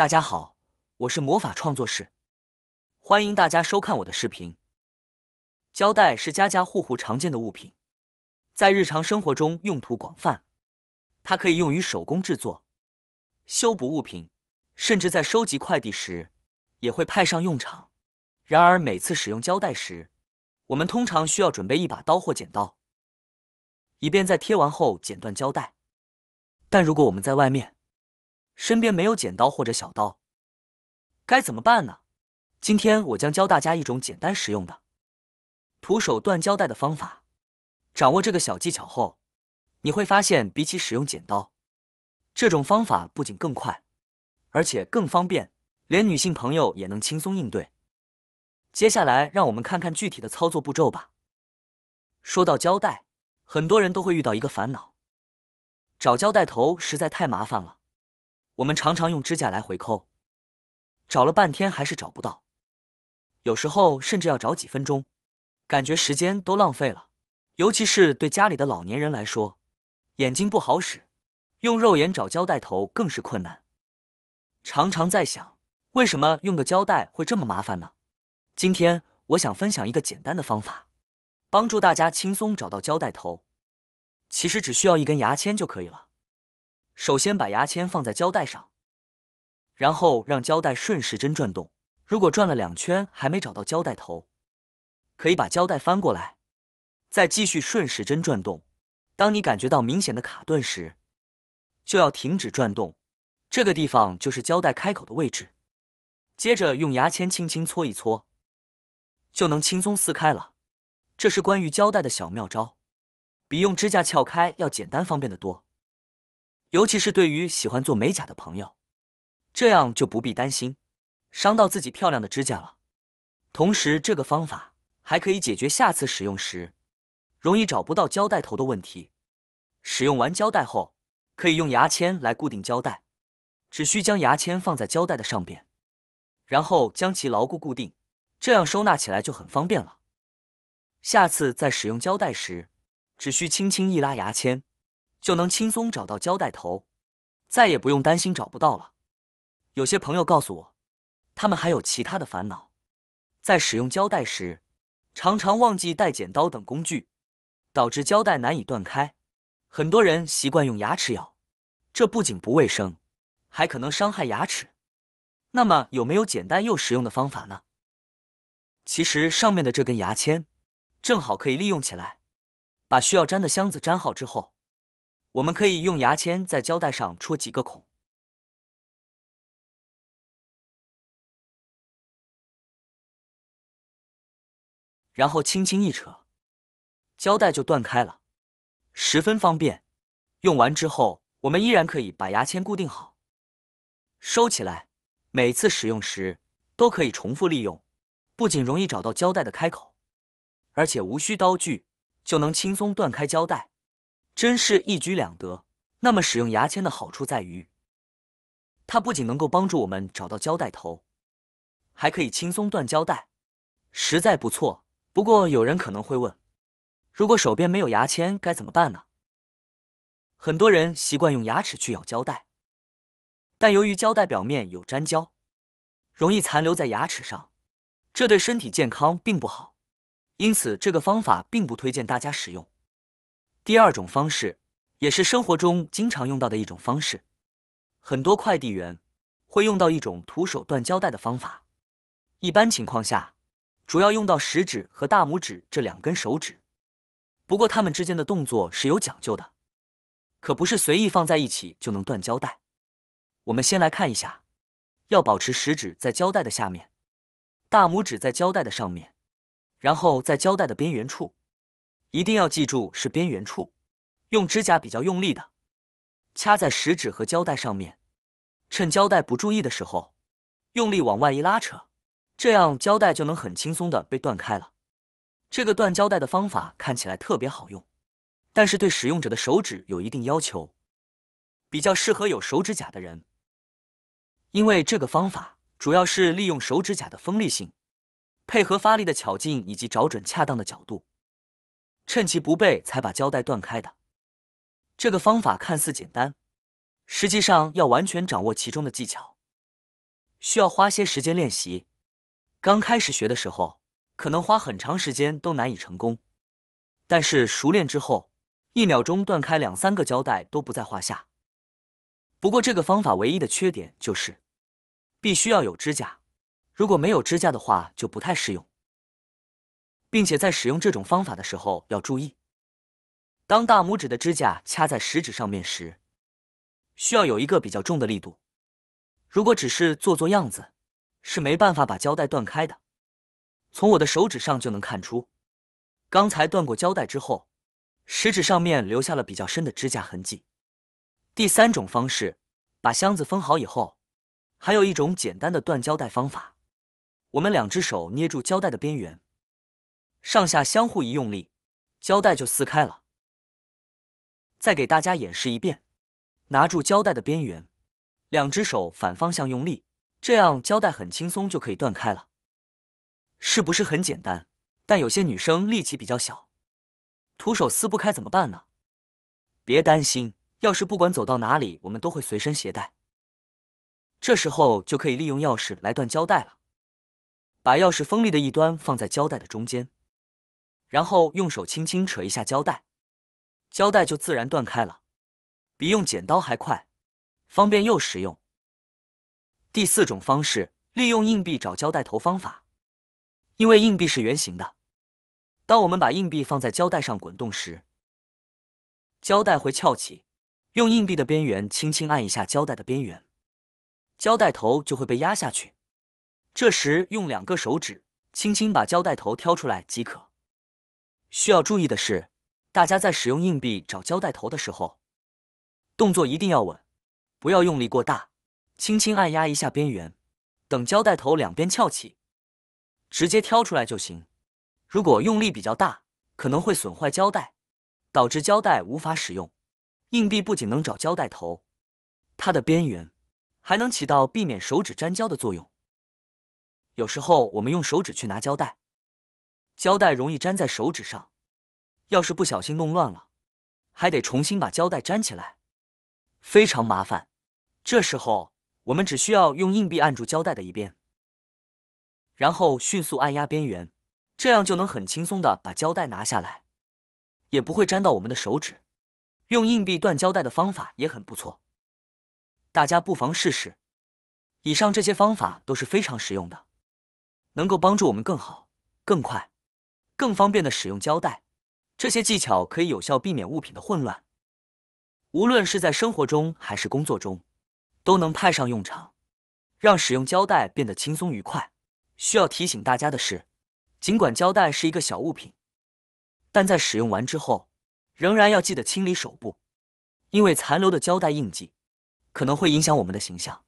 大家好，我是魔法创作室，欢迎大家收看我的视频。胶带是家家户户常见的物品，在日常生活中用途广泛，它可以用于手工制作、修补物品，甚至在收集快递时也会派上用场。然而，每次使用胶带时，我们通常需要准备一把刀或剪刀，以便在贴完后剪断胶带。但如果我们在外面，身边没有剪刀或者小刀，该怎么办呢？今天我将教大家一种简单实用的徒手断胶带的方法。掌握这个小技巧后，你会发现比起使用剪刀，这种方法不仅更快，而且更方便，连女性朋友也能轻松应对。接下来让我们看看具体的操作步骤吧。说到胶带，很多人都会遇到一个烦恼，找胶带头实在太麻烦了。我们常常用指甲来回抠，找了半天还是找不到，有时候甚至要找几分钟，感觉时间都浪费了。尤其是对家里的老年人来说，眼睛不好使，用肉眼找胶带头更是困难。常常在想，为什么用个胶带会这么麻烦呢？今天我想分享一个简单的方法，帮助大家轻松找到胶带头。其实只需要一根牙签就可以了。首先把牙签放在胶带上，然后让胶带顺时针转动。如果转了2圈还没找到胶带头，可以把胶带翻过来，再继续顺时针转动。当你感觉到明显的卡顿时，就要停止转动，这个地方就是胶带开口的位置。接着用牙签轻轻搓一搓，就能轻松撕开了。这是关于胶带的小妙招，比用指甲撬开要简单方便得多。尤其是对于喜欢做美甲的朋友，这样就不必担心伤到自己漂亮的指甲了。同时，这个方法还可以解决下次使用时容易找不到胶带头的问题。使用完胶带后，可以用牙签来固定胶带，只需将牙签放在胶带的上边，然后将其牢固固定，这样收纳起来就很方便了。下次在使用胶带时，只需轻轻一拉牙签，就能轻松找到胶带头，再也不用担心找不到了。有些朋友告诉我，他们还有其他的烦恼，在使用胶带时，常常忘记带剪刀等工具，导致胶带难以断开。很多人习惯用牙齿咬，这不仅不卫生，还可能伤害牙齿。那么有没有简单又实用的方法呢？其实上面的这根牙签正好可以利用起来。把需要粘的箱子粘好之后，我们可以用牙签在胶带上戳几个孔，然后轻轻一扯，胶带就断开了，十分方便。用完之后，我们依然可以把牙签固定好，收起来，每次使用时都可以重复利用，不仅容易找到胶带的开口，而且无需刀具就能轻松断开胶带，真是一举两得。那么使用牙签的好处在于，它不仅能够帮助我们找到胶带头，还可以轻松断胶带，实在不错。不过有人可能会问，如果手边没有牙签该怎么办呢？很多人习惯用牙齿去咬胶带，但由于胶带表面有粘胶，容易残留在牙齿上，这对身体健康并不好，因此这个方法并不推荐大家使用。第二种方式，也是生活中经常用到的一种方式，很多快递员会用到一种徒手断胶带的方法。一般情况下，主要用到食指和大拇指这2根手指，不过它们之间的动作是有讲究的，可不是随意放在一起就能断胶带。我们先来看一下，要保持食指在胶带的下面，大拇指在胶带的上面，然后在胶带的边缘处，一定要记住是边缘处，用指甲比较用力的掐在食指和胶带上面，趁胶带不注意的时候，用力往外一拉扯，这样胶带就能很轻松的被断开了。这个断胶带的方法看起来特别好用，但是对使用者的手指有一定要求，比较适合有手指甲的人，因为这个方法主要是利用手指甲的锋利性，配合发力的巧劲以及找准恰当的角度，趁其不备才把胶带断开的。这个方法看似简单，实际上要完全掌握其中的技巧，需要花些时间练习。刚开始学的时候，可能花很长时间都难以成功，但是熟练之后，1秒钟断开2、3个胶带都不在话下。不过这个方法唯一的缺点就是必须要有支架，如果没有支架的话就不太适用。并且在使用这种方法的时候要注意，当大拇指的支架掐在食指上面时，需要有一个比较重的力度。如果只是做做样子，是没办法把胶带断开的。从我的手指上就能看出，刚才断过胶带之后，食指上面留下了比较深的支架痕迹。第3种方式，把箱子封好以后，还有一种简单的断胶带方法。我们2只手捏住胶带的边缘，上下相互一用力，胶带就撕开了。再给大家演示一遍，拿住胶带的边缘，2只手反方向用力，这样胶带很轻松就可以断开了。是不是很简单？但有些女生力气比较小，徒手撕不开怎么办呢？别担心，钥匙不管走到哪里，我们都会随身携带。这时候就可以利用钥匙来断胶带了。把钥匙锋利的一端放在胶带的中间，然后用手轻轻扯一下胶带，胶带就自然断开了，比用剪刀还快，方便又实用。第4种方式，利用硬币找胶带头方法。因为硬币是圆形的，当我们把硬币放在胶带上滚动时，胶带会翘起，用硬币的边缘轻轻按一下胶带的边缘，胶带头就会被压下去。这时用2个手指轻轻把胶带头挑出来即可。需要注意的是，大家在使用硬币找胶带头的时候，动作一定要稳，不要用力过大，轻轻按压一下边缘，等胶带头2边翘起，直接挑出来就行。如果用力比较大，可能会损坏胶带，导致胶带无法使用。硬币不仅能找胶带头，它的边缘还能起到避免手指沾胶的作用。有时候我们用手指去拿胶带，胶带容易粘在手指上，要是不小心弄乱了，还得重新把胶带粘起来，非常麻烦。这时候我们只需要用硬币按住胶带的一边，然后迅速按压边缘，这样就能很轻松地把胶带拿下来，也不会粘到我们的手指。用硬币断胶带的方法也很不错，大家不妨试试。以上这些方法都是非常实用的，能够帮助我们更好、更快、更方便地使用胶带。这些技巧可以有效避免物品的混乱，无论是在生活中还是工作中，都能派上用场，让使用胶带变得轻松愉快。需要提醒大家的是，尽管胶带是一个小物品，但在使用完之后，仍然要记得清理手部，因为残留的胶带印记可能会影响我们的形象。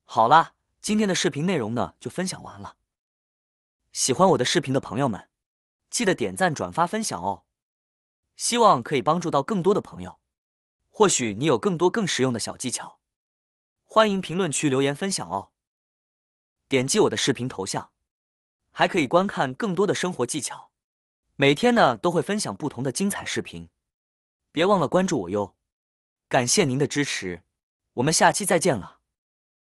好啦，今天的视频内容呢就分享完了。喜欢我的视频的朋友们，记得点赞、转发、分享哦。希望可以帮助到更多的朋友。或许你有更多更实用的小技巧，欢迎评论区留言分享哦。点击我的视频头像，还可以观看更多的生活技巧。每天呢都会分享不同的精彩视频，别忘了关注我哟。感谢您的支持，我们下期再见了。